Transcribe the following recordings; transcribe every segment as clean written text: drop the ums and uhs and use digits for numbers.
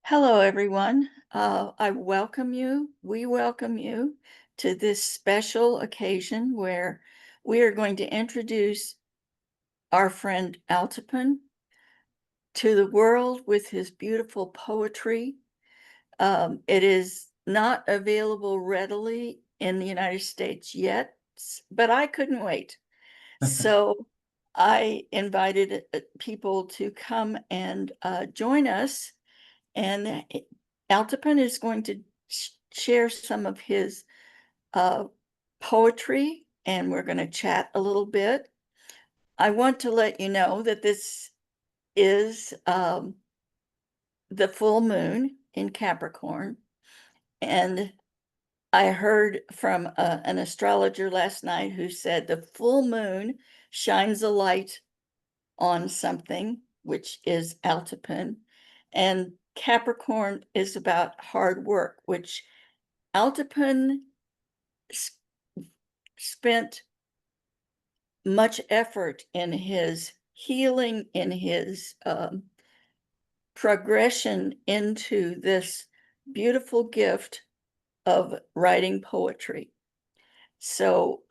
Hello, everyone. We welcome you to this special occasion where we are going to introduce our friend Altopin to the world with his beautiful poetry. It is not available readily in the United States yet, but I couldn't wait. So I invited people to come and join us. And Altopin is going to share some of his uh, poetry, and we're going to chat a little bit. I want to let you know that this is the full moon in Capricorn. And I heard from an astrologer last night who said the full moon shines a light on something, which is Altopin. And Capricorn is about hard work, which Altopin spent much effort in his healing, in his progression into this beautiful gift of writing poetry. So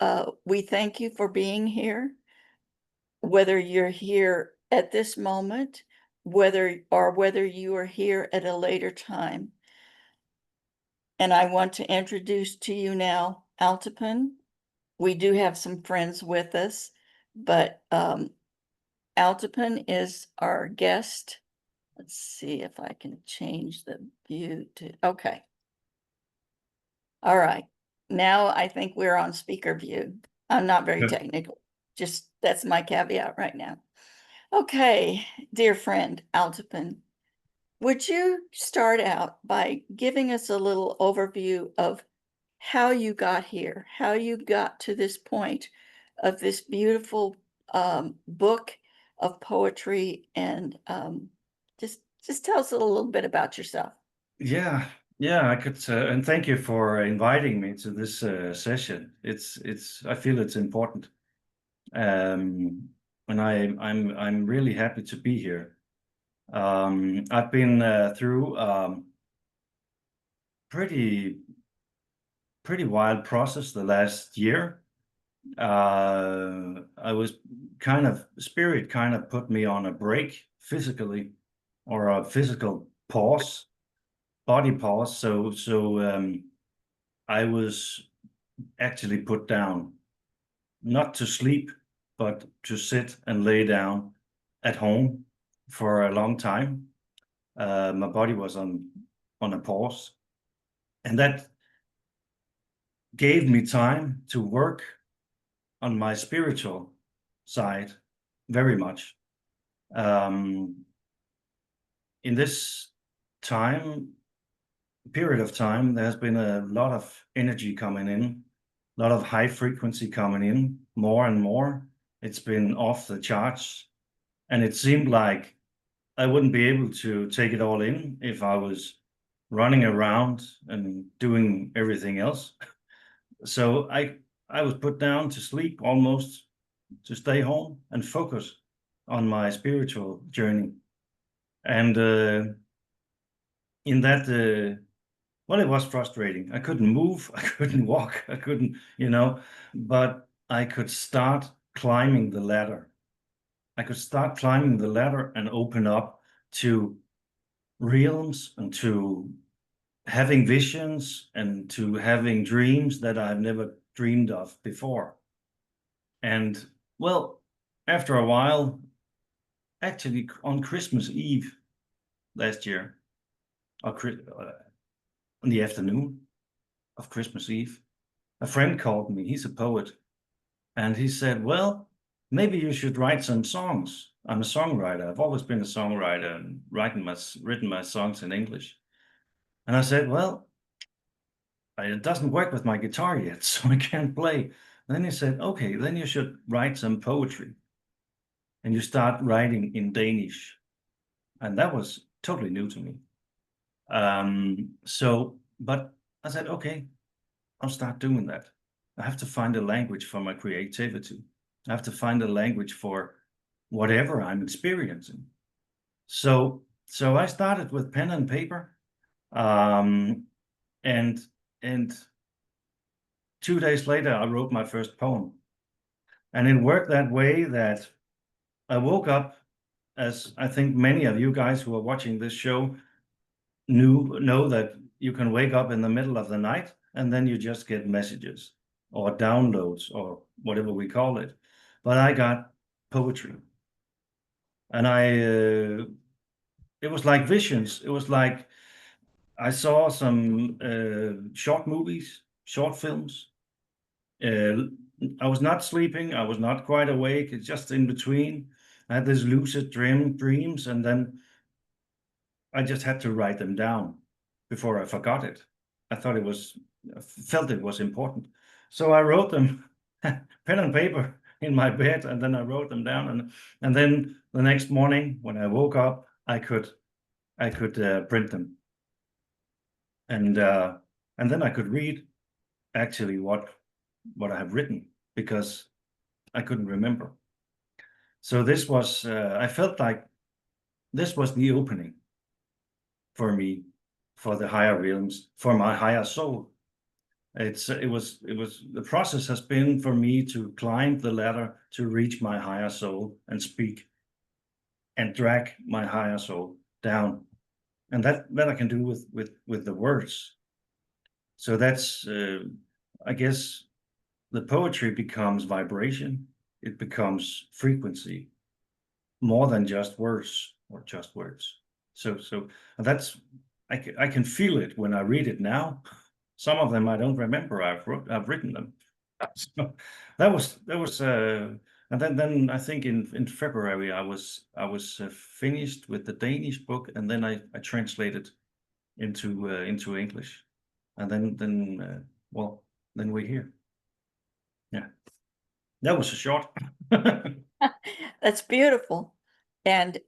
we thank you for being here, whether you're here at this moment, whether you are here at a later time. And I want to introduce to you now Altopin. We do have some friends with us, but Altopin is our guest. Let's see if I can change the view to, okay. All right. Now I think we're on speaker view. I'm not very Good. technical. Just that's my caveat right now. Okay, dear friend Altopin, would you start out by giving us a little overview of how you got here, how you got to this point of this beautiful book of poetry, and just tell us a little bit about yourself. Yeah, yeah, I could, and thank you for inviting me to this session. I feel it's important, and I'm really happy to be here. I've been through pretty pretty wild process the last year. I was spirit kind of put me on a break physically, or a physical pause, body pause. So I was actually put down, not to sleep, but to sit and lay down at home for a long time. My body was on a pause, and that gave me time to work on my spiritual side very much. Um, in this time period of time, there's been a lot of energy coming in, a lot of high frequency coming in, more and more. It's been off the charts, and it seemed like I wouldn't be able to take it all in if I was running around and doing everything else. So I was put down to sleep almost, to stay home and focus on my spiritual journey. And in that well, it was frustrating. I couldn't move, I couldn't walk, I couldn't, but I could start climbing the ladder. I could start climbing the ladder and open up to realms, and to having visions, and to having dreams that I've never dreamed of before. And well, after a while, actually on Christmas Eve last year, or in the afternoon of Christmas Eve, a friend called me. He's a poet, and he said, "Well, maybe you should write some songs." I'm a songwriter. I've always been a songwriter and written my songs in English. And I said, "Well, it doesn't work with my guitar yet, so I can't play." And then he said, "Okay, then you should write some poetry." And you start writing in Danish. And that was totally new to me. But I said, okay, I'll start doing that. I have to find a language for my creativity. I have to find a language for whatever I'm experiencing. So So I started with pen and paper, um, and and 2 days later I wrote my first poem, and it worked that way that I woke up, as I think many of you guys who are watching this show know that you can wake up in the middle of the night and then you just get messages or downloads or whatever we call it. But I got poetry, and it was like visions. It was like I saw some short movies, short films. Uh, I was not sleeping. I was not quite awake. It's just in between. I had these lucid dreams, and then I just had to write them down before I forgot it. I thought I felt it was important. So I wrote them, pen and paper in my bed, and then I wrote them down. And then the next morning when I woke up, I could print them, and then I could read actually what I have written, because I couldn't remember. So I felt like this was the opening for me, for the higher realms, for my higher soul. It was the process has been for me to climb the ladder to reach my higher soul and speak and drag my higher soul down, and that I can do with the words. So that's I guess the poetry becomes vibration, it becomes frequency, more than just words or just words. So that's I can feel it when I read it now. Some of them I don't remember. I've written them. So that was and then I think in February I was finished with the Danish book, and then I translated into English, and then well, then we're here. Yeah, that was a short. That's beautiful. And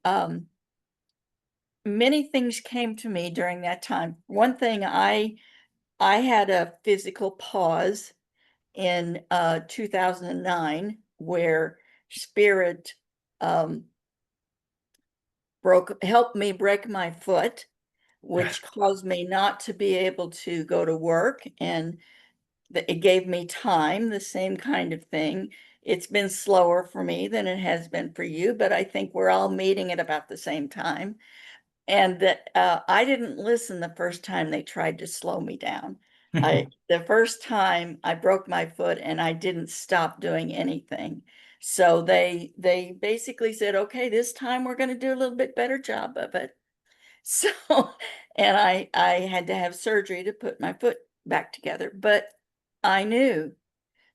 many things came to me during that time. One thing, I had a physical pause in 2009 where spirit um, helped me break my foot, Yeah. which caused me not to be able to go to work, and it gave me time, the same kind of thing. It's been slower for me than it has been for you, but I think we're all meeting at about the same time. And that I didn't listen the first time they tried to slow me down. The first time I broke my foot and I didn't stop doing anything. So they basically said, okay, this time we're going to do a little bit better job of it. So, and I had to have surgery to put my foot back together, but I knew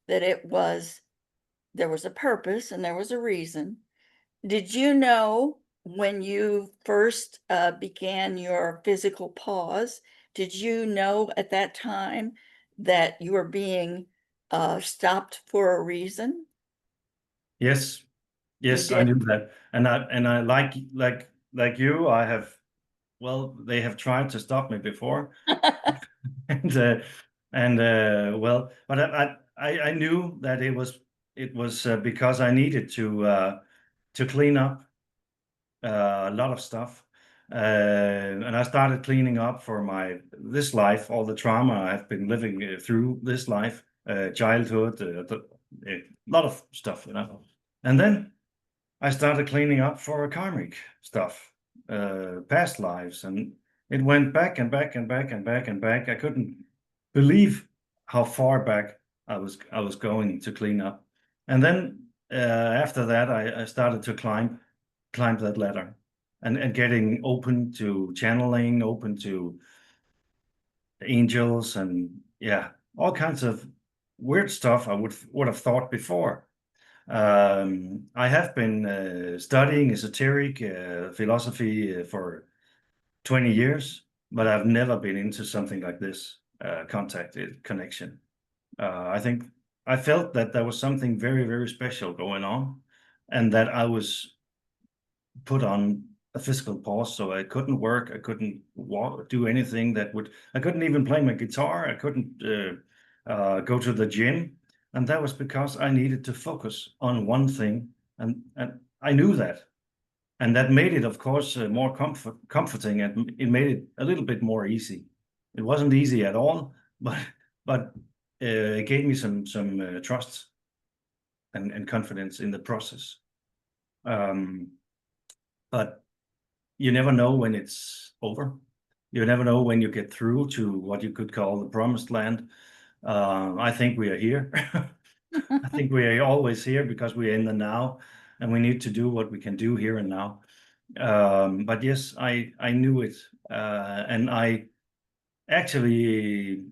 that there was a purpose and there was a reason. Did you know when you first began your physical pause, did you know at that time that you were being stopped for a reason? Yes, You yes, I did? knew that, and I like you. I have Well, they have tried to stop me before, and well, but I knew that it was because I needed to clean up a lot of stuff, and I started cleaning up for my this life, all the trauma I've been living through this life, childhood, a lot of stuff, and then I started cleaning up for karmic stuff, past lives, and it went back and back and back and back and back. I couldn't believe how far back I was going to clean up. And then after that, I started to climb that ladder, and getting open to channeling, open to angels, and yeah, all kinds of weird stuff I would have thought before. I have been studying esoteric philosophy for 20 years, but I've never been into something like this, connection. I think I felt that there was something very, very special going on, and that I was put on a physical pause, so I couldn't work, I couldn't walk, do anything I couldn't even play my guitar, I couldn't go to the gym, and that was because I needed to focus on one thing, and I knew that. And that made it, of course, more comforting, and it made it a little bit more easy. It wasn't easy at all, but it gave me some trust and confidence in the process. Um, but you never know when it's over. You never know when you get through to what you could call the promised land. I think we are here. I think we are always here because we are in the now, and we need to do what we can do here and now. But yes, I knew it, and I actually,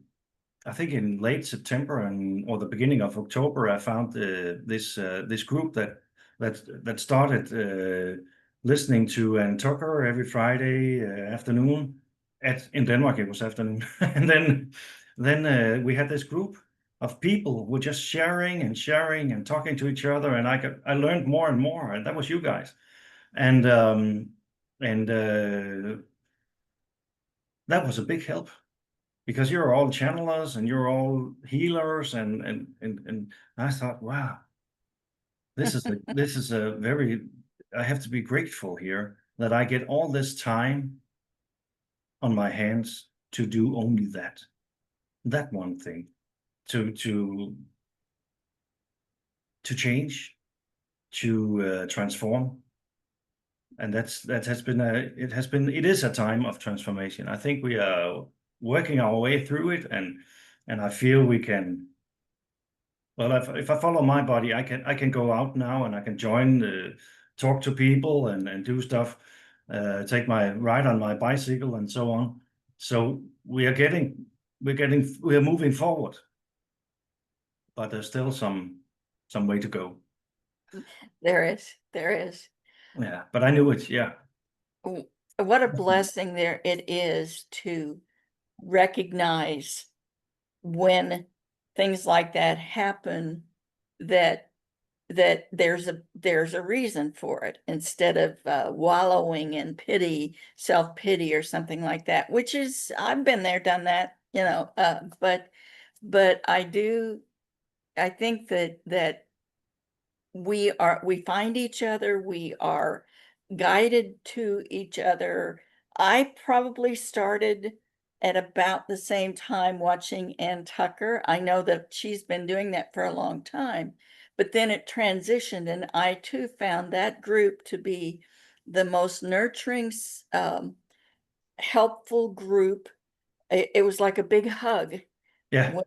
I think in late September and or the beginning of October, I found this group that started listening to Ann Tucker every Friday afternoon. In Denmark it was afternoon, and then we had this group of people who were just sharing and talking to each other, and I learned more and more, and that was you guys, and that was a big help because you're all channelers and you're all healers, and I thought, wow, this is a very, I have to be grateful here that I get all this time on my hands to do only that one thing, to change, to transform. And it is a time of transformation. I think we are working our way through it, and I feel we can. Well, if I follow my body, I can go out now and I can join, talk to people and do stuff, take my ride on my bicycle and so on. So we are moving forward, but there's still some way to go. There is. Yeah, but I knew it. Yeah, What a blessing there it is to recognize when things like that happen, that there's a reason for it, instead of wallowing in pity, self-pity or something like that, which is, I've been there, done that, but I think that we find each other, we are guided to each other. I probably started at about the same time watching Ann Tucker. I know that she's been doing that for a long time, but then it transitioned, and I too found that group to be the most nurturing, helpful group. It was like a big hug yeah, when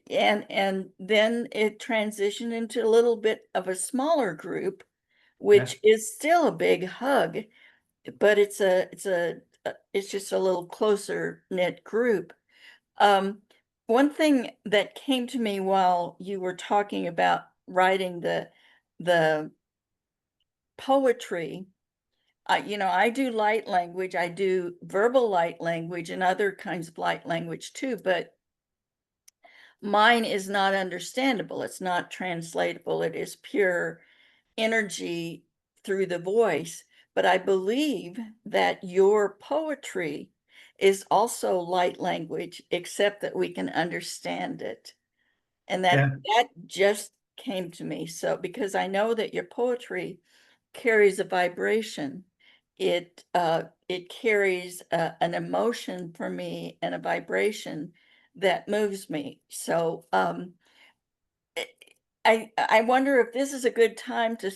and then it transitioned into a little bit of a smaller group, yeah. which is still a big hug, but it's just a little closer knit group. Um, One thing that came to me while you were talking about writing the poetry, I do light language, I do verbal light language and other kinds of light language too, but mine is not understandable. It's not translatable. It is pure energy through the voice. But I believe that your poetry is also light language, except that we can understand it. And Yeah. that just came to me. So because I know that your poetry carries a vibration, it carries an emotion for me and a vibration that moves me. So I I wonder if this is a good time to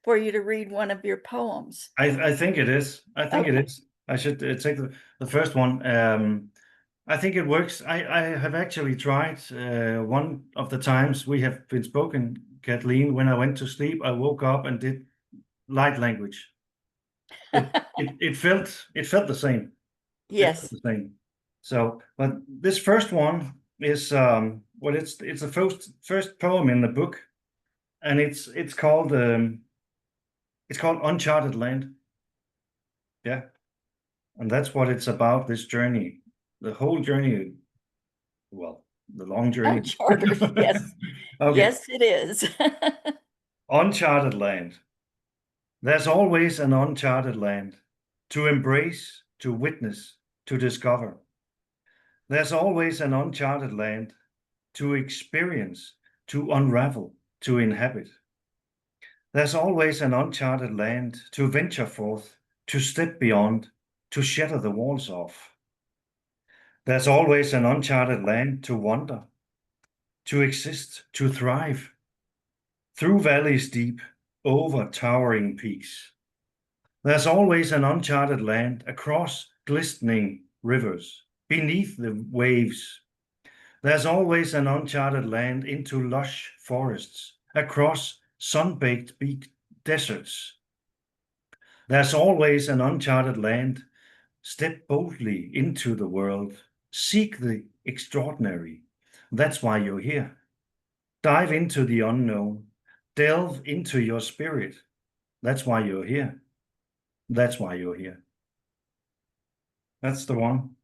for you to read one of your poems. I think it is. I think it Okay. is. I should take the first one. I think it works. I have actually tried one of the times we have been spoken, Kathleen. When I went to sleep, I woke up and did light language. It felt the same. It felt Yes. the same. So, but this first one is well, it's the first poem in the book, and it's called Uncharted Land. Yeah. And that's what it's about, this journey. The whole journey, well, the long journey. Uncharted. Yes. Okay. Yes, it is. Uncharted land. There's always an uncharted land to embrace, to witness, to discover. There's always an uncharted land to experience, to unravel, to inhabit. There's always an uncharted land to venture forth, to step beyond, to shatter the walls off. There's always an uncharted land to wander, to exist, to thrive, through valleys deep, over towering peaks. There's always an uncharted land across glistening rivers, beneath the waves. There's always an uncharted land into lush forests, across sun-baked deserts. There's always an uncharted land. Step boldly into the world. Seek the extraordinary. That's why you're here. Dive into the unknown. Delve into your spirit. That's why you're here. That's why you're here. That's the one.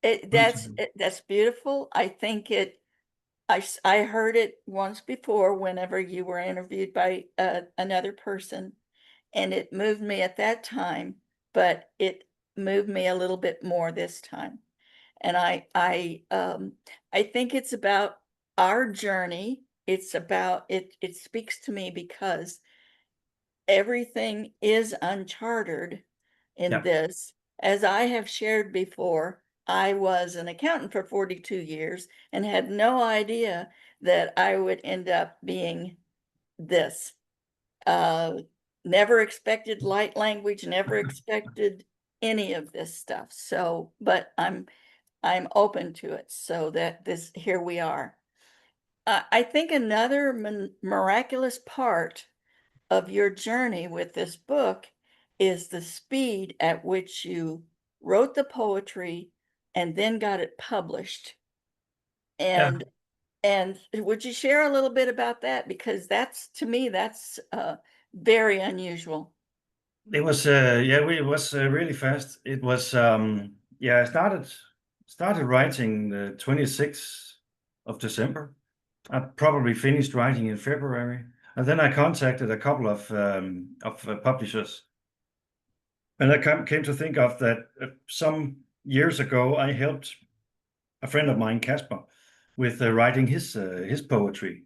That's beautiful. I think I heard it once before whenever you were interviewed by another person, and it moved me at that time, but it moved me a little bit more this time. And I think it's about our journey. It's about it speaks to me because everything is uncharted in Yeah. this. As I have shared before, I was an accountant for 42 years and had no idea that I would end up being this. Uh, Never expected light language, never expected any of this stuff. So, but I'm open to it, so that this here we are. I think another miraculous part of your journey with this book is the speed at which you wrote the poetry and then got it published. Yeah. And would you share a little bit about that? Because that's, to me, that's very unusual. It was it was really fast. It was I started writing the 26th of December. I probably finished writing in February, and then I contacted a couple of publishers, and I came to think of that some years ago I helped a friend of mine, Casper, with writing his poetry.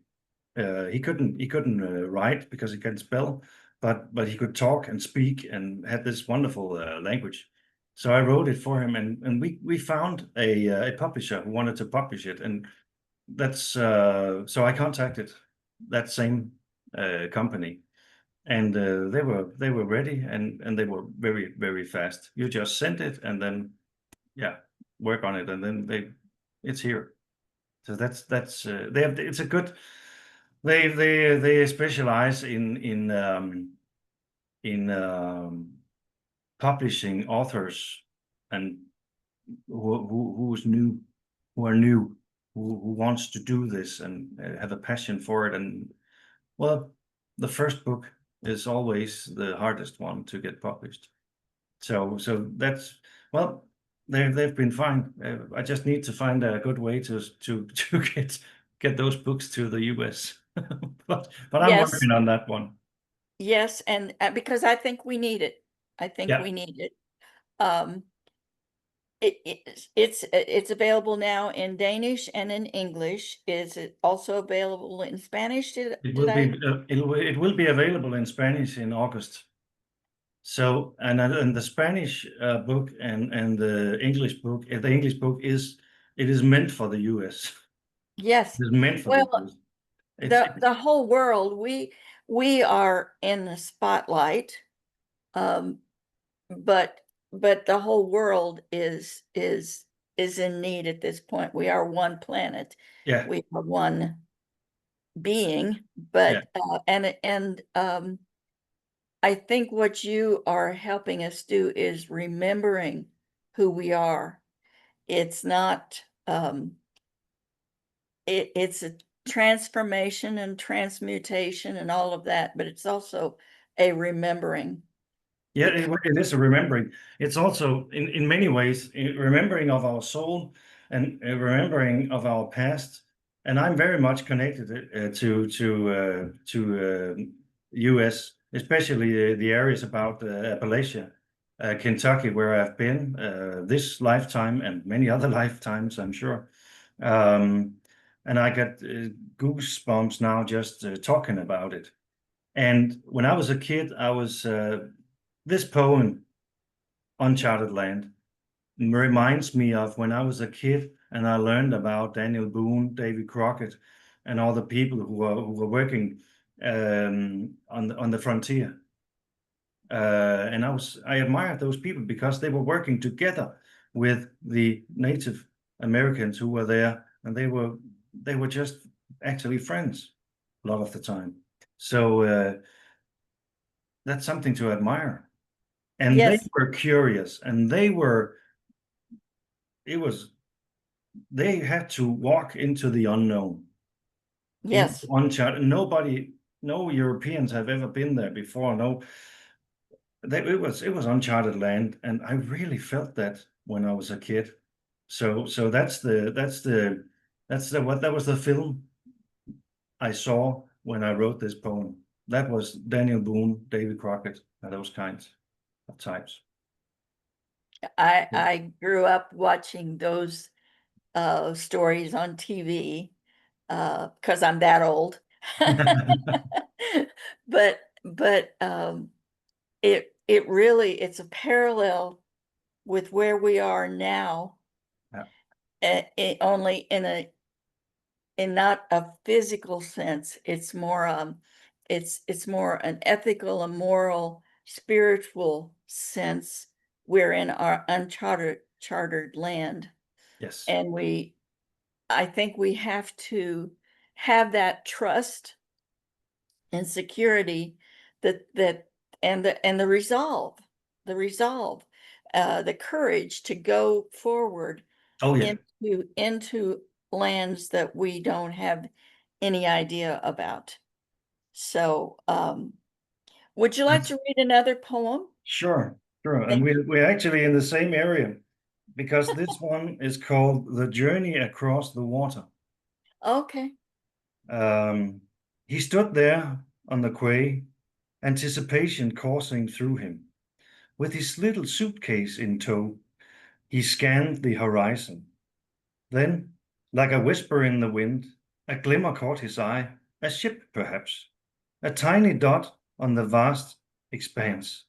He couldn't write because he can't spell, but he could talk and speak and had this wonderful language. So I wrote it for him, and we found a publisher who wanted to publish it, and that's so I contacted that same company, and they were ready, and they were very fast. You just send it, and then yeah, work on it, and then it's here. So that's they have it's a good they specialize in publishing authors and who's new, who are new, who wants to do this and have a passion for it. And well, the first book is always the hardest one to get published. So that's well, they've been fine. I just need to find a good way to get those books to the US. But I'm Yes, working on that one. yes, and because I think we need it. I think Yeah, we need it. Um, it's available now in Danish and in English. Is it also available in Spanish? it Did will be I? it will be available in Spanish in August. So and the Spanish book and the English book is meant for the US. Yes. It is meant for the Well, US. It's the whole world, we are in the spotlight, um, but the whole world is in need at this point. We are one planet. yeah, We are one being, yeah. but I think what you are helping us do is remembering who we are. It's not it's a transformation and transmutation and all of that, but it's also a remembering Yeah, because it is a remembering. It's also in many ways remembering of our soul and remembering of our past. And I'm very much connected to U.S., especially the areas about Appalachia, Kentucky, where I've been this lifetime and many other lifetimes, I'm sure. Um, and I get goosebumps now just talking about it. And when I was a kid, I was this poem, Uncharted Land, reminds me of when I was a kid and I learned about Daniel Boone, Davy Crockett, and all the people who were working on the frontier. And I admired those people because they were working together with the Native Americans who were there, and they were just actually friends a lot of the time. So that's something to admire. And they Yes, were curious, and it was they had to walk into the unknown, into yes. uncharted. No Europeans have ever been there before. No, it was uncharted land, and I really felt that when I was a kid. So that's the what that was the film I saw when I wrote this poem. That was Daniel Boone, David Crockett, and those kinds of types. I grew up watching those stories on TV because I'm that old. But it really it's a parallel with where we are now, Yeah. only in not a physical sense. It's more an ethical, a moral, spiritual sense. We're in our uncharted land, Yes. and I think we have to have that trust and security that and the resolve, the courage to go forward Oh yeah. into lands that we don't have any idea about. So, would you like That's to read another poem? sure, sure. And Thank we're actually in the same area because this one is called The Journey Across the Water. Okay. Um, he stood there on the quay, anticipation coursing through him. With his little suitcase in tow, he scanned the horizon. Then, like a whisper in the wind, a glimmer caught his eye, a ship perhaps, a tiny dot on the vast expanse.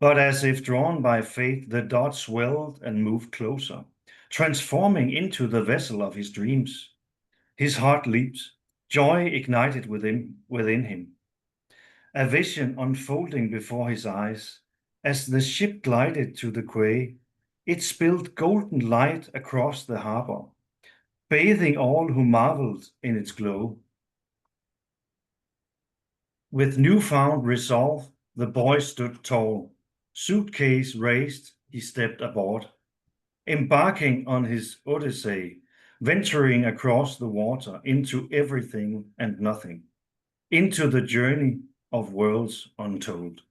But as if drawn by fate, the dot swelled and moved closer, transforming into the vessel of his dreams. His heart leaped, joy ignited within him, a vision unfolding before his eyes. As the ship glided to the quay, it spilled golden light across the harbor, bathing all who marveled in its glow. With newfound resolve, the boy stood tall. Suitcase raised, he stepped aboard, embarking on his odyssey, venturing across the water into everything and nothing, into the journey of worlds untold.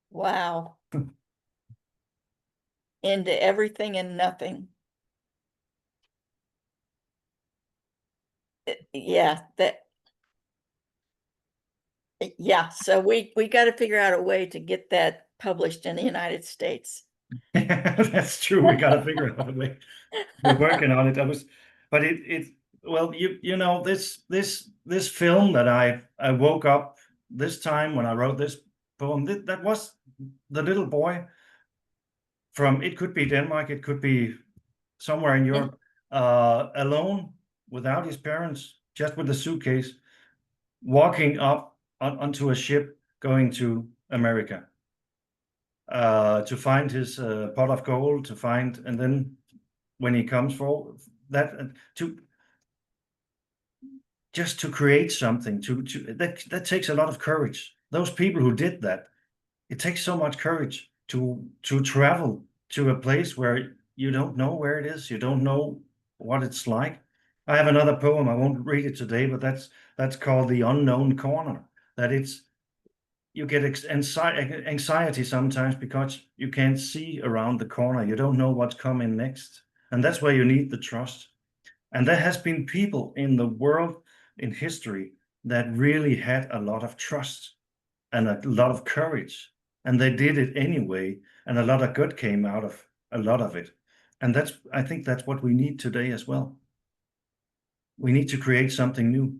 Wow. Into everything and nothing. Yeah, yeah. So we got to figure out a way to get that published in the United States. That's true. We got to figure out a way. We're working on it. But well, this film that I woke up this time when I wrote this poem. That was the little boy from. It could be Denmark. It could be somewhere in Mm. Europe, alone without his parents, just with a suitcase, walking up onto a ship going to America to find his pot of gold, and then when he comes for that, to just to create something, that takes a lot of courage. Those people who did that, it takes so much courage to travel to a place where you don't know where it is, you don't know what it's like. I have another poem. I won't read it today, but that's called The Unknown Corner. That it's you get anxiety sometimes because you can't see around the corner. You don't know what's coming next. And that's where you need the trust. And there has been people in the world in history that really had a lot of trust and a lot of courage. And they did it anyway. And a lot of good came out of a lot of it. And I think that's what we need today as well. We need to create something new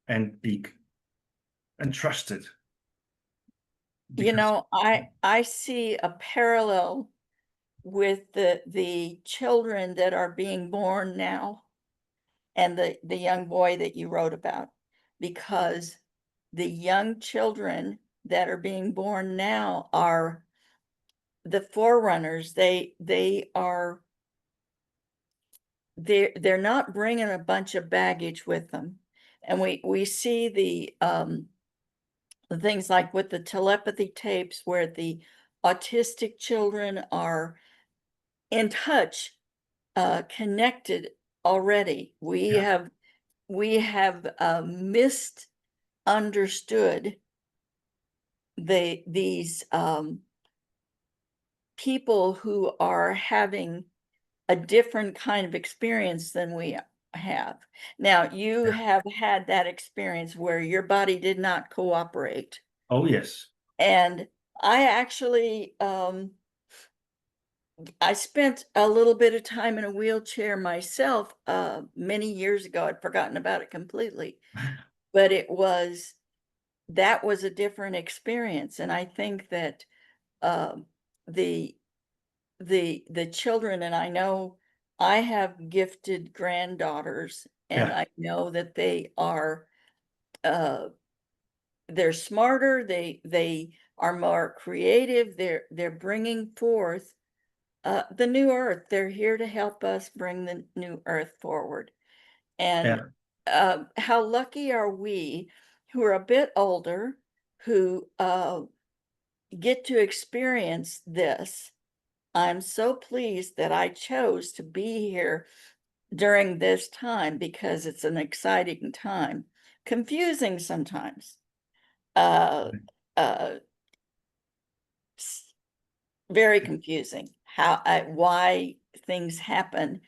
and big. and trusted You because know, I see a parallel with the children that are being born now and the young boy that you wrote about, because the young children that are being born now are the forerunners. They are they're not bringing a bunch of baggage with them. And we see the things like with the telepathy tapes where the autistic children are in touch, connected already. yeah, We have misunderstood these people who are having a different kind of experience than we have. Now, you yeah. have had that experience where your body did not cooperate. Oh yes. And I actually, I spent a little bit of time in a wheelchair myself, many years ago. I'd forgotten about it completely, but that was a different experience. And I think that, um, the the children, and I know I have gifted granddaughters, and Yeah, I know that uh, they're smarter, they are more creative, they're bringing forth, the new earth. They're here to help us bring the new earth forward. And, yeah, how lucky are we who are a bit older, who, get to experience this. I'm so pleased that I chose to be here during this time because it's an exciting time. Confusing sometimes, uh, uh, s- very confusing why things happen.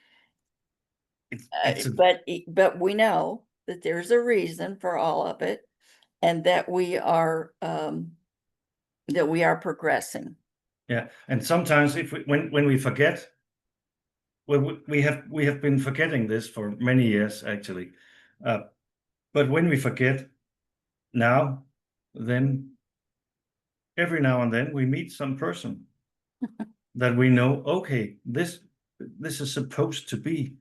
it's a But we know that there's a reason for all of it, and that we are progressing. yeah. And sometimes if when we forget, well, we have been forgetting this for many years actually. Uh, but when we forget now, then every now and then we meet some person that we know, okay, this is supposed to be.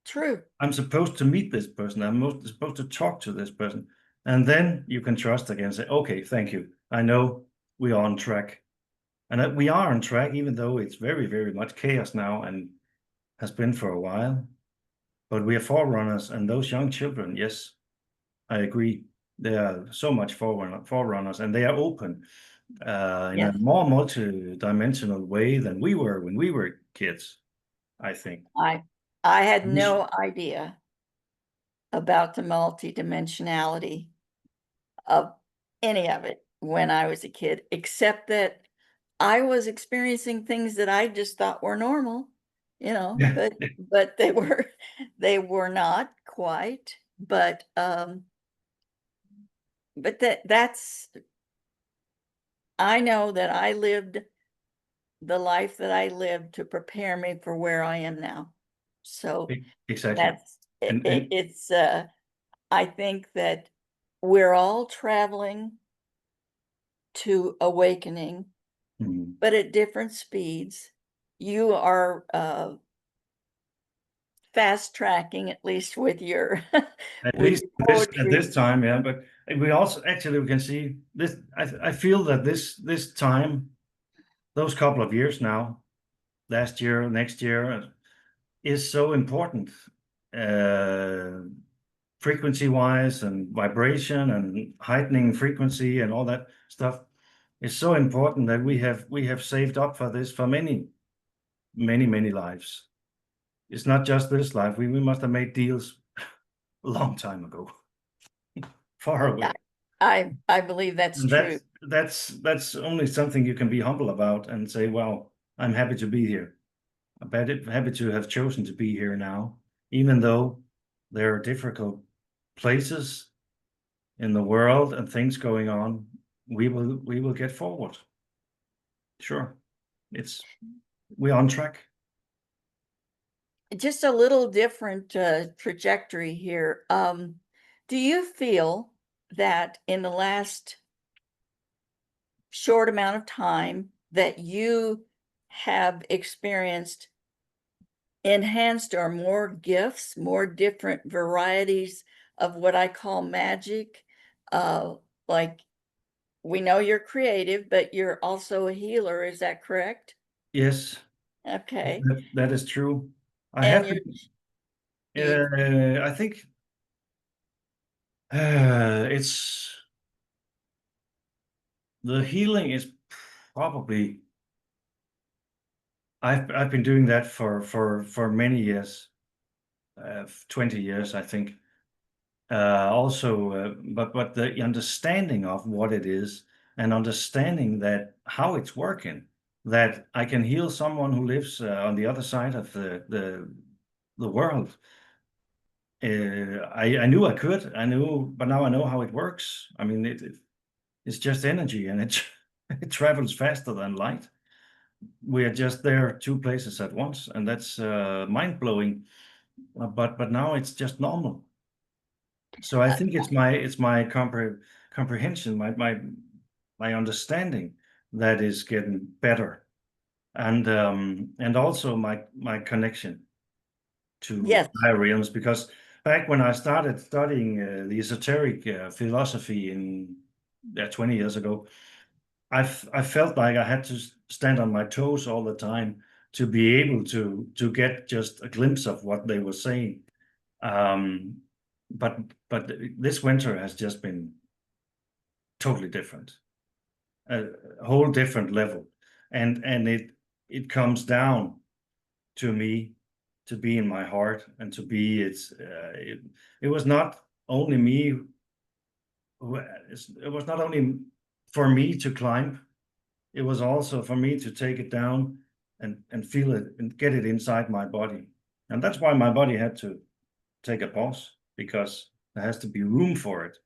True. I'm supposed to meet this person. Supposed to talk to this person. And then you can trust again, say, okay, thank you. I know we are on track. And that we are on track, even though it's very, very much chaos now and has been for a while. But we are forerunners, and those young children, yes, I agree. They are so much forerunners, and they are open in a Yes. more multi-dimensional way than we were when we were kids, I think. I I had Yes. no idea about the multidimensionality of any of it when I was a kid, except that I was experiencing things that I just thought were normal, Yeah. but they were they were not quite. But that's I know that I lived the life that I lived to prepare me for where I am now. So Exactly. that's it, And it's I think that we're all traveling to awakening, mm, but at different speeds. You are, fast tracking, at least with your at with least your at poetry. this time, yeah. But we also actually we can see this. I feel that this time, those couple of years now, last year, next year, is so important, uh, frequency wise and vibration and heightening frequency and all that stuff is so important that we have saved up for this for many lives. It's not just this life. We must have made deals a long time ago, far I away. I believe that's And true. that's only something you can be humble about and say, well, I'm happy to be here. Happy to have chosen to be here now, even though there are difficult places in the world and things going on. We will get forward. Sure, it's we're on track. Just a little different, trajectory here. Do you feel that in the last short amount of time that you have experienced enhanced or more gifts, more different varieties of what I call magic. Uh, like we know you're creative, but you're also a healer. Is that correct? Yes, Okay. that is true. I And have you, to, you I think it's the healing is probably I've been doing that for many years, 20 years, I think. Also, but the understanding of what it is and understanding that how it's working, that I can heal someone who lives on the other side of the world. I knew I could, I knew, but now I know how it works. I mean, it's just energy, and it it travels faster than light. We are just there two places at once, and that's mind blowing. But now it's just normal. So I uh, think it's my comprehension, my understanding that is getting better, and also my connection to yes, higher realms. Because back when I started studying the esoteric philosophy in 20 years ago, I felt like I had to stand on my toes all the time to be able to get just a glimpse of what they were saying. Um, but but this winter has just been totally different, a whole different level, and it comes down to me to be in my heart and to be it was not only me it was not only for me to climb, it was also for me to take it down and feel it and get it inside my body. And that's why my body had to take a pause, because there has to be room for it,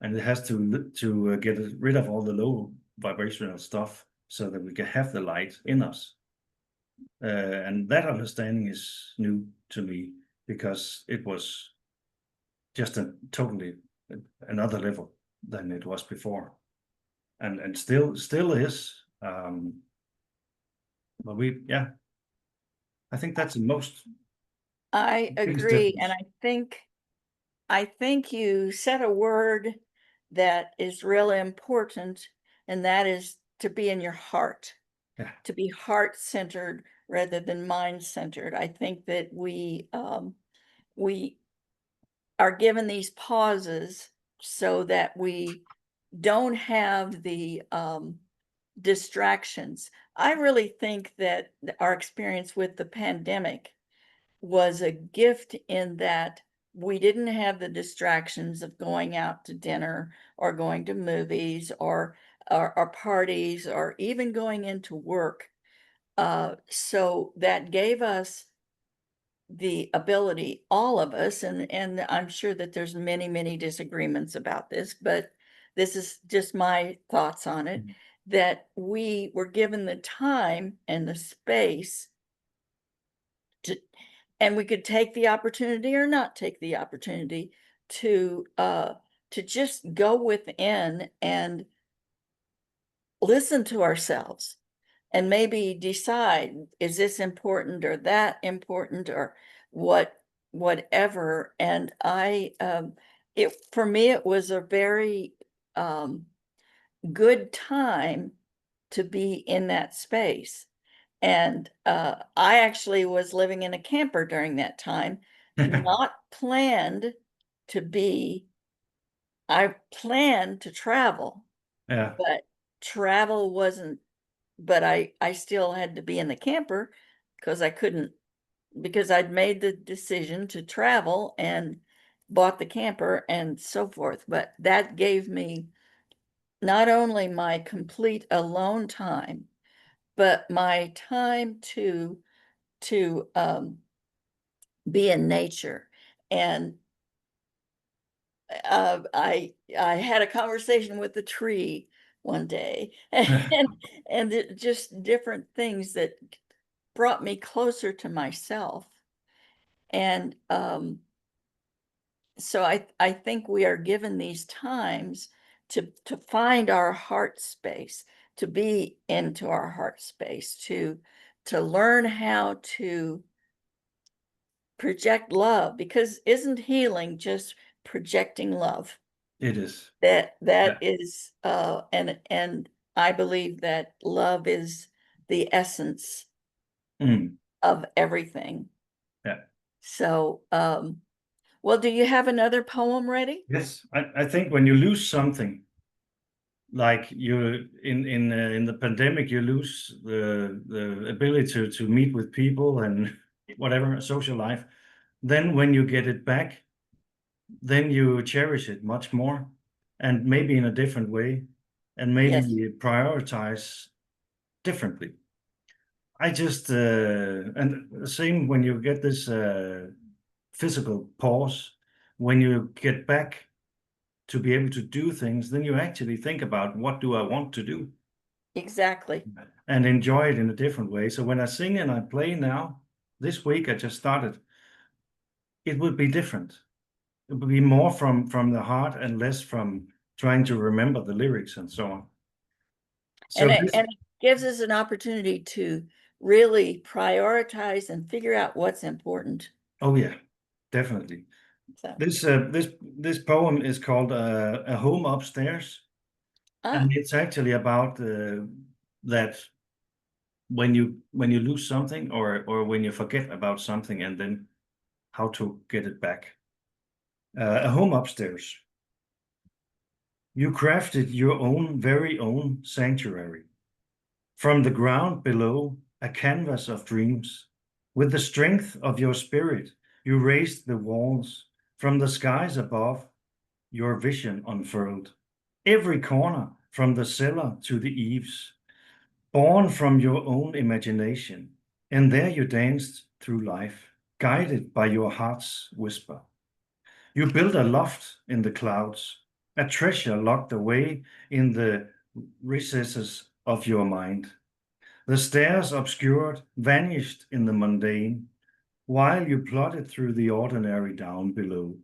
and it has to get rid of all the low vibrational stuff so that we can have the light in us. And that understanding is new to me, because it was just a totally another level than it was before, and still is. But yeah, I think that's the most I biggest agree. And difference. I think you said a word that is really important, and that is to be in your heart, Yeah. to be heart centered rather than mind centered. I think that we are given these pauses so that we don't have the distractions. I really think that our experience with the pandemic was a gift in that we didn't have the distractions of going out to dinner or going to movies or parties or even going into work. So that gave us the ability, all of us, and I'm sure that there's many, many disagreements about this, but this is just my thoughts on it, Mhm. that we were given the time and the space to, and we could take the opportunity or not take the opportunity to uh to just go within and listen to ourselves and maybe decide, is this important or that important or whatever. And it, for me, it was a very um good time to be in that space. And I actually was living in a camper during that time, not planned to be. I planned to travel, Yeah. but travel wasn't, but I still had to be in the camper because I couldn't, because I'd made the decision to travel and bought the camper and so forth. But that gave me not only my complete alone time, but my time to be in nature. And I had a conversation with the tree one day, and just different things that brought me closer to myself. And so I think we are given these times to find our heart space, to be into our heart space, to learn how to project love, because isn't healing just projecting love? It is. That Yeah. is, and I believe that love is the essence Mm. of everything. Yeah. So, well, do you have another poem ready? Yes. I think when you lose something, like you in the pandemic, you lose the ability to meet with people and whatever social life. Then when you get it back, then you cherish it much more, and maybe in a different way, and maybe Yes, you prioritize differently. I just and the same when you get this physical pause, when you get back to be able to do things, then you actually think about what do I want to do exactly. and enjoy it in a different way. So when I sing and I play now, this week I just started, it would be different. It would be more from the heart and less from trying to remember the lyrics and so on. So this, And it gives us an opportunity to really prioritize and figure out what's important. oh yeah, definitely. So, This poem is called "A Home Upstairs," and ah, it's actually about that when you lose something or when you forget about something and then how to get it back. A home upstairs. You crafted your own very own sanctuary. From the ground below, a canvas of dreams. With the strength of your spirit, you raised the walls. From the skies above, your vision unfurled. Every corner, from the cellar to the eaves, born from your own imagination. And there you danced through life, guided by your heart's whisper. You built a loft in the clouds, a treasure locked away in the recesses of your mind. The stairs obscured, vanished in the mundane, while you plodded through the ordinary down below.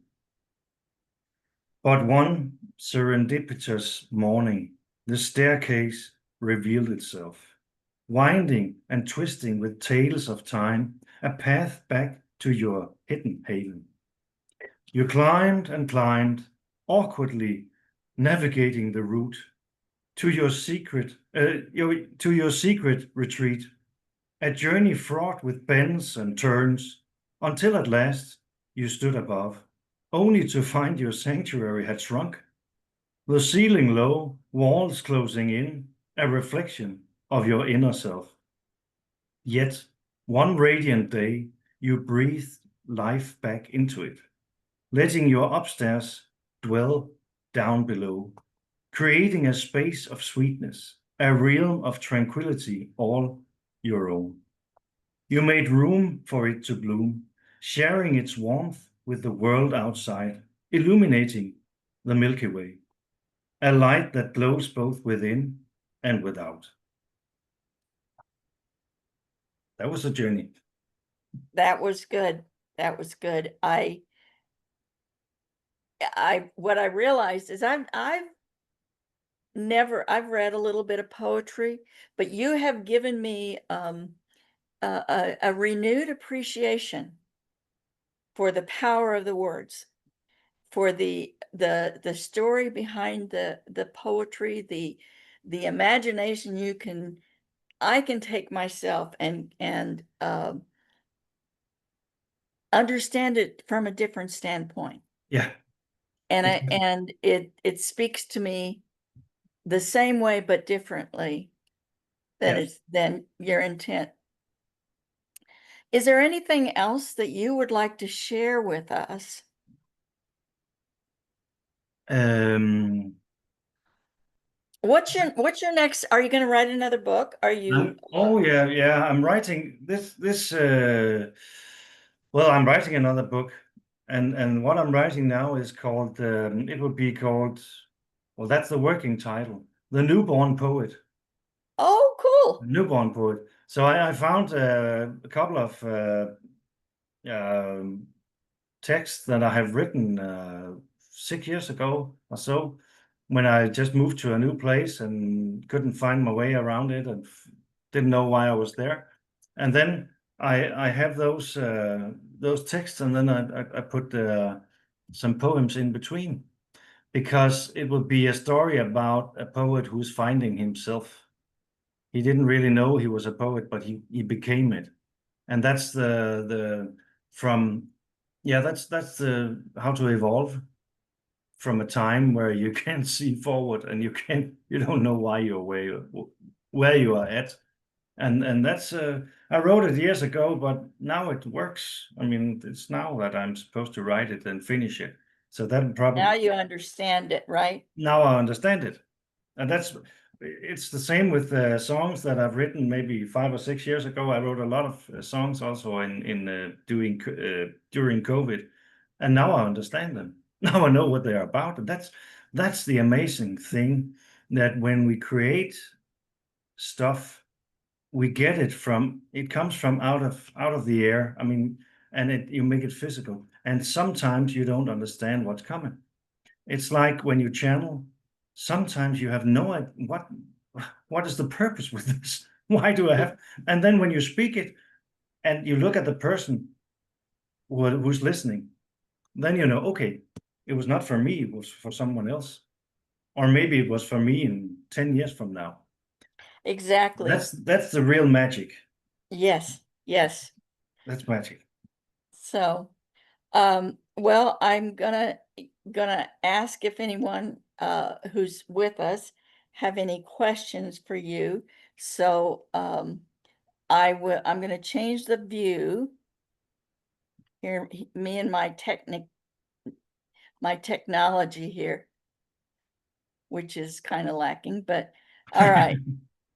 But one serendipitous morning, the staircase revealed itself, winding and twisting with tales of time, a path back to your hidden haven. You climbed and climbed, awkwardly navigating the route to your secret retreat, a journey fraught with bends and turns, until at last you stood above, only to find your sanctuary had shrunk, the ceiling low, walls closing in, a reflection of your inner self. Yet, one radiant day, you breathed life back into it, letting your upstairs dwell down below, creating a space of sweetness, a realm of tranquility all your own. You made room for it to bloom, sharing its warmth with the world outside, illuminating the Milky Way, a light that glows both within and without. That was a journey. that was good. That was good. What I realized is I've read a little bit of poetry, but you have given me a renewed appreciation for the power of the words, for the story behind the poetry, the imagination. You can I can take myself and understand it from a different standpoint, Yeah, and it speaks to me the same way but differently yeah. than your intent. Is there anything else that you would like to share with us? Um, What's your next? Are you going to write another book? Are you oh yeah, yeah. I'm writing this. Well, I'm writing another book, and what I'm writing now is called. It would be called. Well, that's the working title. The Newborn Poet. Oh, cool. Newborn Poet. So I found a couple of um, texts that I have written 6 years ago or so, when I just moved to a new place and couldn't find my way around it and didn't know why I was there. And then I have those texts, and then I put some poems in between, because it will be a story about a poet who's finding himself. He didn't really know he was a poet, but he became it. And that's the from yeah, that's the how to evolve from a time where you can't see forward and you don't know why you're where you are at. And that's I wrote it years ago, but now it works. I mean, it's now that I'm supposed to write it and finish it. So that Now probably you understand it, right? now I understand it. And it's the same with songs that I've written maybe 5 or 6 years ago. I wrote a lot of songs also in doing during COVID, and now I understand them. Now I know what they're about, and that's the amazing thing, that when we create stuff, we get it comes from out of the air. I mean, and you make it physical, and sometimes you don't understand what's coming. It's like when you channel, sometimes you have no idea what is the purpose with this? Why do I have? And then when you speak it and you look at the person who's listening, then you know, okay, it was not for me, it was for someone else. Or maybe it was for me in 10 years from now. Exactly. That's the real magic. Yes, yes. That's magic. So, well, I'm gonna ask if anyone who's with us have any questions for you. So, I'm gonna change the view here, me and my technology here, which is kind of lacking, but all right.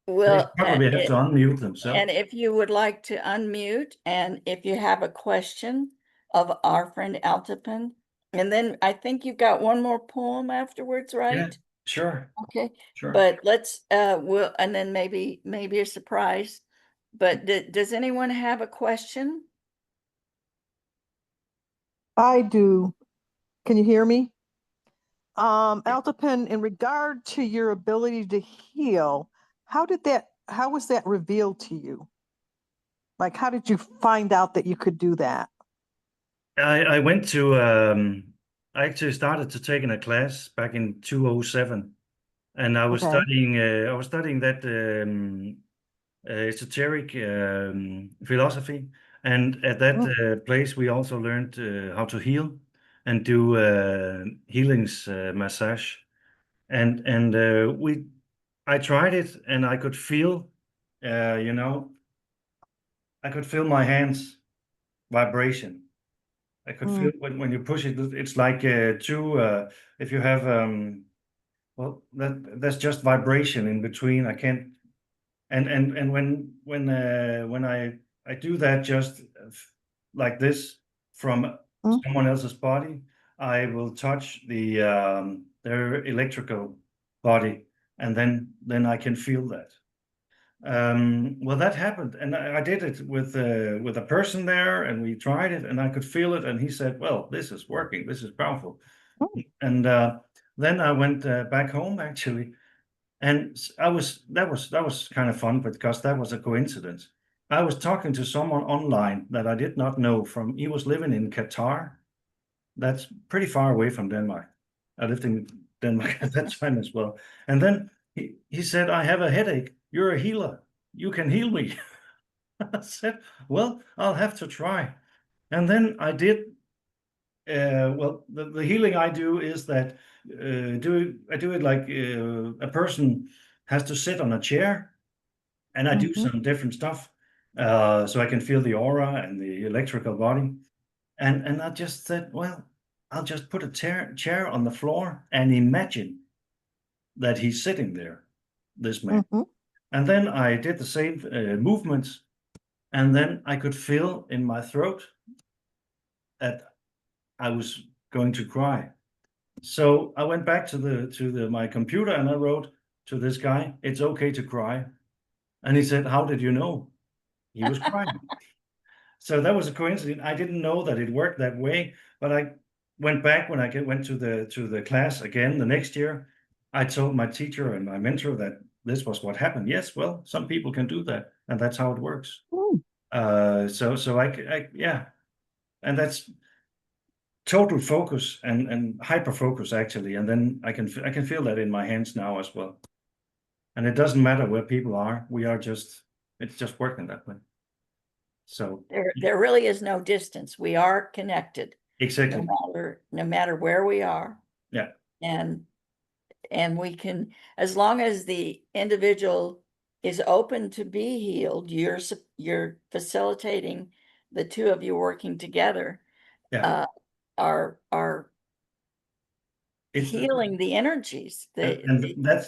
They Well, probably have to unmute and themselves. if you would like to unmute, and if you have a question of our friend Altopin, and then I think you've got one more poem afterwards, Yeah, right? sure, Okay, sure. but let's and then maybe a surprise. But does anyone have a question? I do. Can you hear me? Altopin, in regard to your ability to heal, how was that revealed to you? Like, how did you find out that you could do that? I went to I actually started to taking a class back in 2007, and Okay. I was studying that esoteric philosophy, and at that Mm, place we also learned how to heal and do healings massage, and we I tried it, and I could feel you know, I could feel my hands vibration. I could mm, feel when you push it, it's like if you have well, that's just vibration in between. I can't, and when I do that just like this from mm, someone else's body, I will touch their electrical body, and then I can feel that. Well, that happened, and I did it with a person there, and we tried it, and I could feel it, and he said, "Well, this is working. This is powerful." mm, And then I went back home actually, and that was kind of fun because that was a coincidence. I was talking to someone online that I did not know from. He was living in Qatar. That's pretty far away from Denmark. I lived in Denmark at that time as well. And then he said, "I have a headache. You're a healer. You can heal me." I said, "Well, I'll have to try." And then I did. Well, the healing I do is that I do it like a person has to sit on a chair, and I do mhm, some different stuff so I can feel the aura and the electrical body. And I just said, well, I'll just put a chair on the floor and imagine that he's sitting there, this man. mhm, And then I did the same movements, and then I could feel in my throat that I was going to cry. So I went back to the my computer and I wrote to this guy, "It's okay to cry." And he said, "How did you know?" He was crying. So that was a coincidence. I didn't know that it worked that way, but I went back when I went to the class again the next year. I told my teacher and my mentor that this was what happened. Yes, well, some people can do that, and that's how it works. Mm. So I yeah, and that's total focus and hyper focus actually, and then I can feel that in my hands now as well. And it doesn't matter where people are. It's just working that way. So There really is no distance. We are connected, exactly. no matter where we are. Yeah. And we can, as long as the individual is open to be healed, you're facilitating the two of you working together. Yeah. Are It's healing the energies. and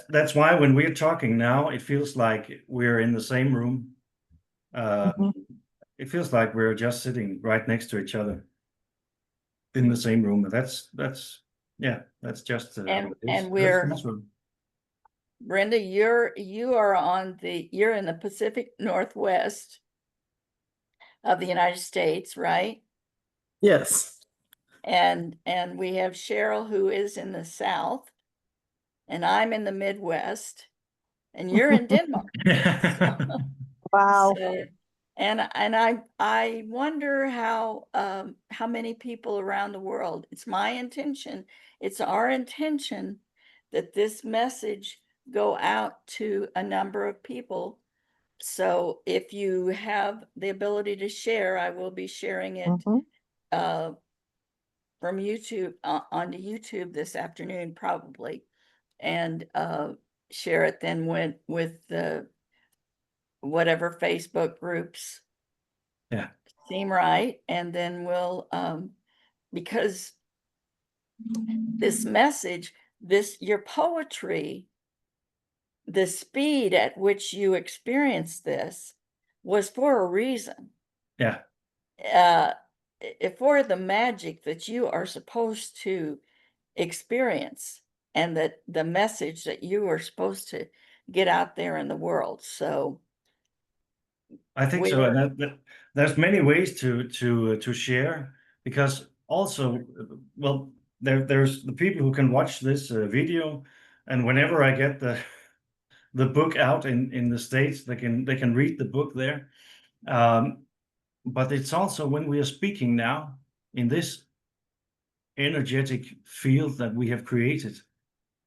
that's why when we're talking now, it feels like we're in the same room. Mhm. It feels like we're just sitting right next to each other in the same room. That's yeah, that's just how And it is. and That's we're natural. Brenda, you're in the Pacific Northwest of the United States, right? Yes. And we have Cheryl, who is in the South, and I'm in the Midwest, and you're in Denmark. Wow. So, and I wonder how many people around the world. It's our intention that this message go out to a number of people. So if you have the ability to share, I will be sharing it Mhm. from YouTube onto YouTube this afternoon, probably, and share it then with the whatever Facebook groups Yeah. seem right, and then we'll because this message, your poetry, the speed at which you experience this was for a reason. Yeah. For the magic that you are supposed to experience, and that the message that you are supposed to get out there in the world. So I think so, and there's many ways to share, because also, well, there's the people who can watch this video, and whenever I get the book out in the States, they can read the book there. But it's also when we are speaking now in this energetic field that we have created,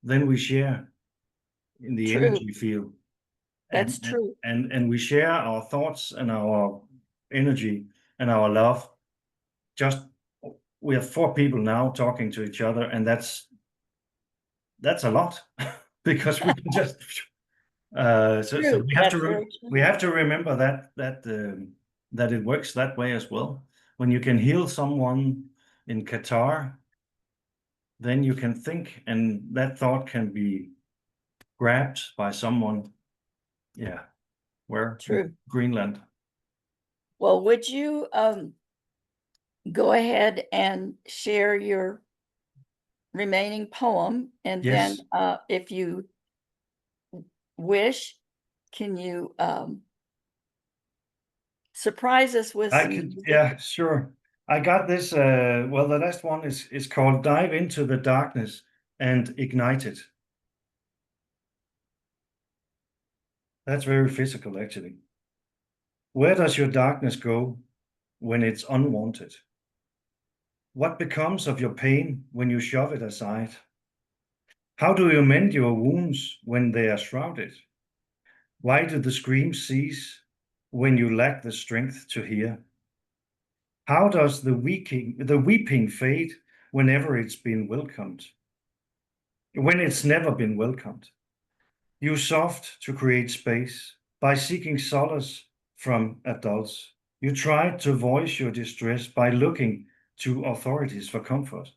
then we share in the true, energy field. that's and true. and we share our thoughts and our energy and our love. Just we have 4 people now talking to each other, and that's a lot because we can just so True, that's very we true. have to remember that it works that way as well. When you can heal someone in Qatar, then you can think, and that thought can be grabbed by someone, yeah, where in True. Greenland. Well, would you go ahead and share your remaining poem, and then Yes. if you wish, can you surprise us with I some could, music? yeah, sure. I got this. Well, the last one is called "Dive into the Darkness and Ignite It." That's very physical, actually. Where does your darkness go when it's unwanted? What becomes of your pain when you shove it aside? How do you mend your wounds when they are shrouded? Why do the screams cease when you lack the strength to hear? How does the weeping fade whenever it's been welcomed? When it's never been welcomed? You soft to create space by seeking solace from adults. You try to voice your distress by looking to authorities for comfort.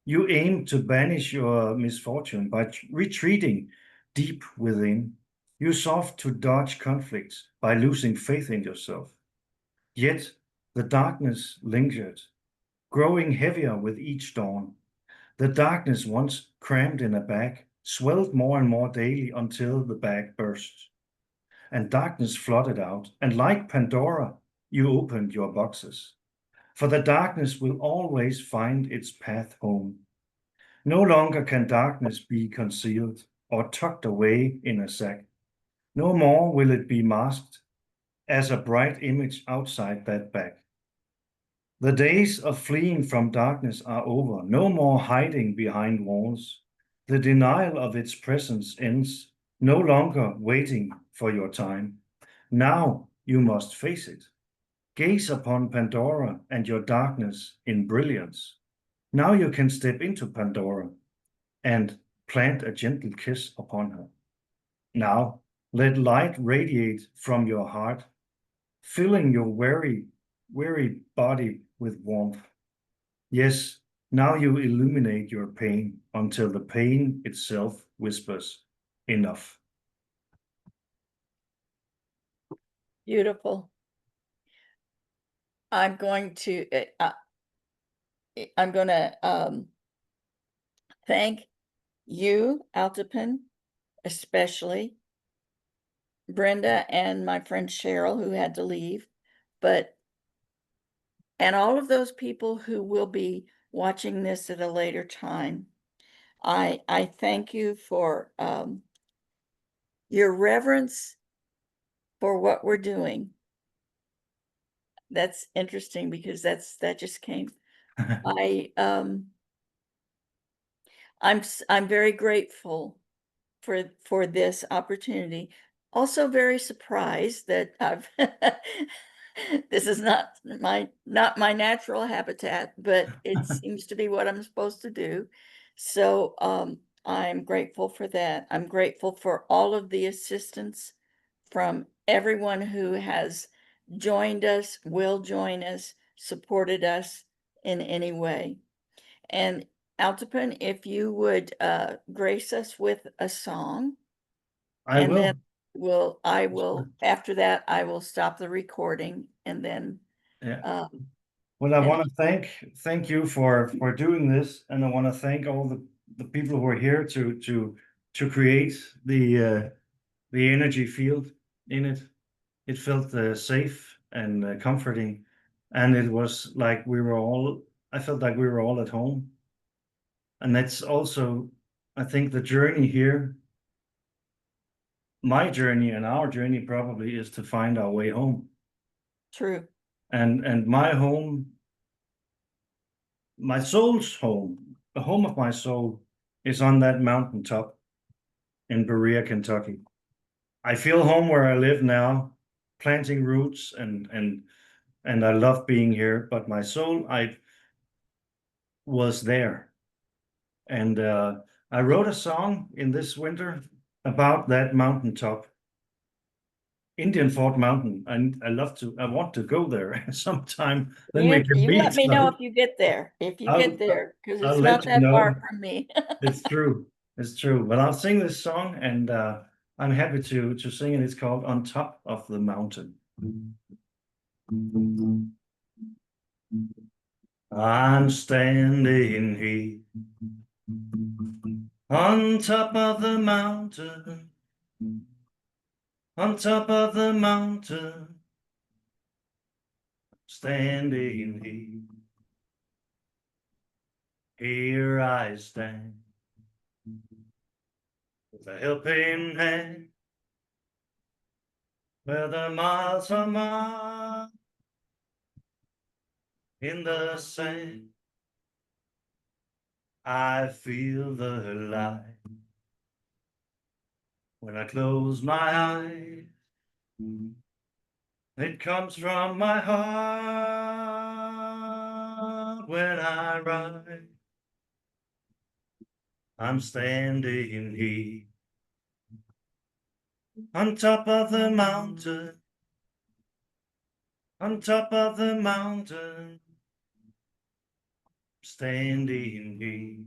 You aim to banish your misfortune by retreating deep within. You soft to dodge conflicts by losing faith in yourself. Yet the darkness lingered, growing heavier with each dawn. The darkness, once crammed in a bag, swelled more and more daily until the bag burst. And darkness flooded out, and like Pandora, you opened your boxes. For the darkness will always find its path home. No longer can darkness be concealed or tucked away in a sack. No more will it be masked as a bright image outside that bag. The days of fleeing from darkness are over. No more hiding behind walls. The denial of its presence ends. No longer waiting for your time. Now you must face it. Gaze upon Pandora and your darkness in brilliance. Now you can step into Pandora and plant a gentle kiss upon her. Now let light radiate from your heart, filling your weary body with warmth. Yes, now you illuminate your pain until the pain itself whispers, enough. Beautiful. I'm going to, I'm gonna thank you, Altopin, especially Brenda and my friend Cheryl, who had to leave, but and all of those people who will be watching this at a later time. I thank you for your reverence for what we're doing. That's interesting because that just came. I I'm very grateful for this opportunity. Also very surprised that I've this is not my natural habitat, but it seems to be what I'm supposed to do. So I'm grateful for that. I'm grateful for all of the assistance from everyone who has joined us, will join us, supported us in any way. And Altopin, if you would grace us with a song, I and then will. I will, after that, I will stop the recording and then Yeah. um, Well, I want finish. to thank you for doing this, and I want to thank all the people who are here to create the energy field in it. It felt safe and comforting, and it was like we were all. I felt like we were all at home, and that's also, I think, the journey here. My journey and our journey probably is to find our way home, True. and my home, my soul's home, the home of my soul, is on that mountaintop in Berea, Kentucky. I feel home where I live now, planting roots, and I love being here. But my soul, I was there, and I wrote a song in this winter about that mountaintop, Indian Fort Mountain. And I want to go there sometime. Then we can You let meet. me know So if you get there, I'll because I'll it's let not you that far know. from me. It's true. It's true. But I'll sing this song, and I'm happy to sing it. It's called On Top of the Mountain. I'm standing here on top of the mountain, on top of the mountain, standing here. Here I stand with a helping hand, where the miles are marked in the sand. I feel the light when I close my eyes. It comes from my heart when I ride. I'm standing here on top of the mountain, on top of the mountain, standing here.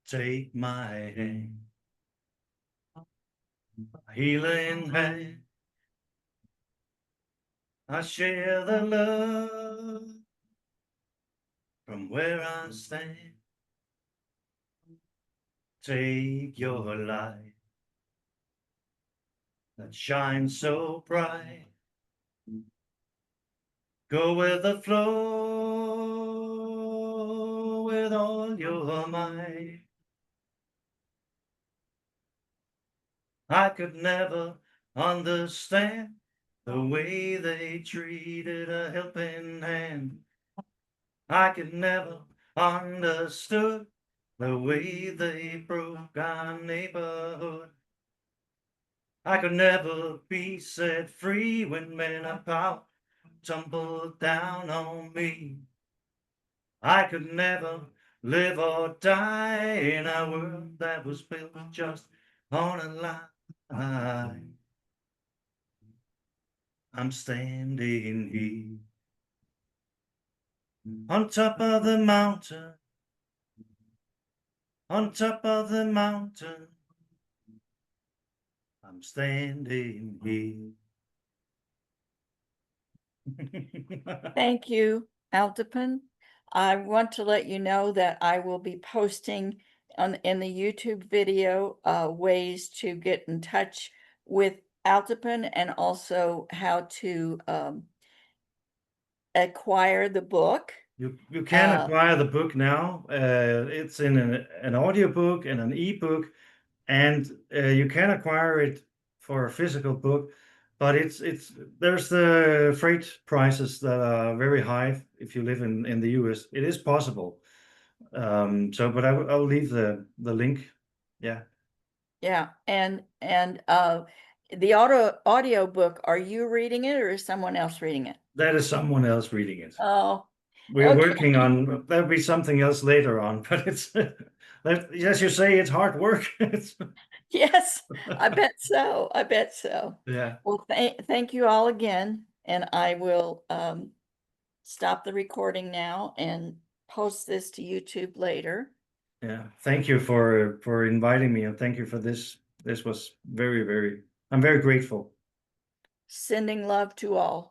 Take my hand, healing hand. I share the love from where I stand. Take your light that shines so bright Go with the flow with all your might. I could never understand the way they treated a helping hand. I could never understood the way they broke our neighborhood. I could never be set free when men of power tumbled down on me. I could never live or die in a world that was built just on a line. I'm standing here on top of the mountain, on top of the mountain. I'm standing here. Thank you, Altopin. I want to let you know that I will be posting in the YouTube video ways to get in touch with Altopin and also how to acquire the book. You can Uh, acquire the book now. It's in an audiobook and an ebook, and you can acquire it for a physical book, but there's the freight prices that are very high if you live in the US. It is possible. But I'll leave the link. Yeah, yeah, and the audio book, are you reading it or is someone else reading it? that is someone else reading it. Oh, We're okay. working on, there'll be something else later on, but it's, as you say, it's hard work. Yes, I bet so. I bet so. Yeah, Well, thank you all again, and I will stop the recording now and post this to YouTube later. yeah. Thank you for inviting me, and thank you for this. This was very, I'm very grateful. Sending love to all.